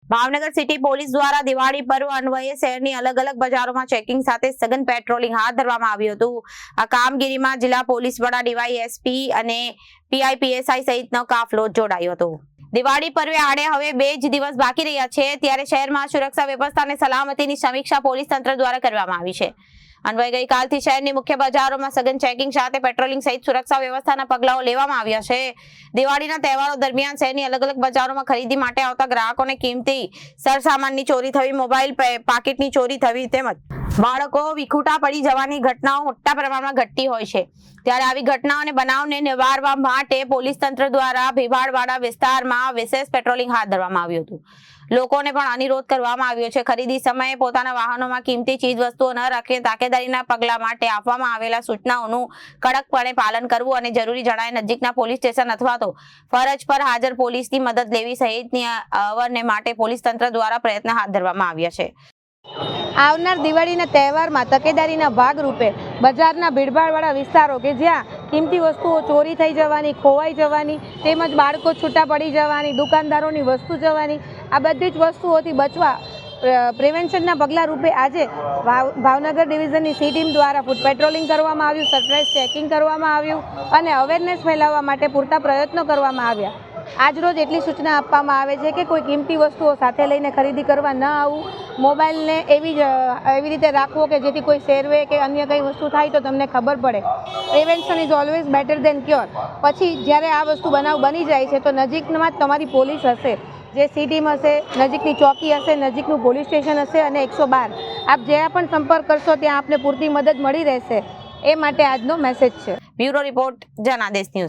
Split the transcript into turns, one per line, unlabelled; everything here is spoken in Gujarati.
ભાવનગર સિટી પોલીસ દ્વારા દિવાળી પર્વ અન્વયે શહેરની અલગ અલગ બજારોમાં ચેકિંગ સાથે સઘન પેટ્રોલિંગ હાથ ધરવામાં આવ્યું હતું। આ કામગીરીમાં જિલ્લા પોલીસ વડા ડીવાયએસપી અને પીઆઈપીએસઆઈ સહિતનો કાફલો જોડાયો હતો। દિવાળી પર્વે આડે હવે 2 જ દિવસ બાકી રહ્યા છે, ત્યારે શહેરમાં સુરક્ષા વ્યવસ્થા અને સલામતીની સમીક્ષા પોલીસ તંત્ર દ્વારા કરવામાં આવી છે। અન્વયે ગઈકાલથી શહેરની મુખ્ય બજારોમાં સઘન ચેકિંગ સાથે પેટ્રોલિંગ સહિત સુરક્ષા વ્યવસ્થાના પગલાઓ લેવામાં આવ્યા છે। દિવાળીના તહેવારો દરમિયાન શહેરની અલગ અલગ બજારોમાં ખરીદી માટે આવતા ગ્રાહકોને કિંમતી સરસામાનની ચોરી થવી, મોબાઈલ પાકીટની ચોરી થવી તેમજ બાળકો વિખૂટા પડી જવાની ઘટનાઓ મોટા પ્રમાણમાં ઘટતી હોય છે। ત્યારે આવી ઘટનાઓને બનાવને નિવારવા માટે પોલીસ તંત્ર દ્વારા ભીભાડવાડા વિસ્તારમાં વિશેષ પેટ્રોલિંગ હાથ ધરવામાં આવ્યું હતું। લોકોને પણ અનુરોધ કરવામાં આવ્યો છે, ખરીદી સમયે પોતાના વાહનોમાં કિંમતી ચીજ વસ્તુઓ ન રાખી તાકેદારીના પગલા માટે આપવામાં આવેલા સૂચનાઓનું કડકપણે પાલન કરવું અને જરૂરી જણાય નજીકના પોલીસ સ્ટેશન અથવા તો ફરજ પર હાજર પોલીસની મદદ લેવી સહિતની અવરને માટે પોલીસ તંત્ર દ્વારા પ્રયત્ન હાથ ધરવામાં આવ્યા છે।
આવનાર દિવાળીના તહેવારમાં તકેદારીના ભાગરૂપે બજારના ભીડભાડવાળા વિસ્તારો કે જ્યાં કિંમતી વસ્તુઓ ચોરી થઈ જવાની, ખોવાઈ જવાની તેમજ બાળકો છૂટા પડી જવાની, દુકાનદારોની વસ્તુ જવાની, આ બધી જ વસ્તુઓથી બચવા પ્રિવેન્શનના પગલા રૂપે આજે ભાવનગર ડિવિઝનની સી ટીમ દ્વારા ફૂટ પેટ્રોલિંગ કરવામાં આવ્યું, સરપ્રાઇઝ ચેકિંગ કરવામાં આવ્યું અને અવેરનેસ ફેલાવવા માટે પૂરતા પ્રયત્નો કરવામાં આવ્યા। આજરોજ એટલી સૂચના આપવામાં આવે છે કે કોઈ કિંમતી વસ્તુઓ સાથે લઈને ખરીદી કરવા ન આવવું, મોબાઈલને એવી રીતે રાખવો કે જેથી કોઈ સેરવે કે અન્ય કંઈ વસ્તુ થાય તો તમને ખબર પડે। Prevention is always better than cure. પછી જ્યારે આ વસ્તુ બની જાય છે તો નજીકમાં જ તમારી પોલીસ હશે, જે સી ટીમ હશે, નજીકની ચોકી હશે, નજીકનું પોલીસ સ્ટેશન હશે અને 112 આપ જ્યાં પણ સંપર્ક કરશો ત્યાં આપને પૂરતી મદદ મળી રહેશે। એ માટે આજનો મેસેજ છે।
Bureau report Janadesh news.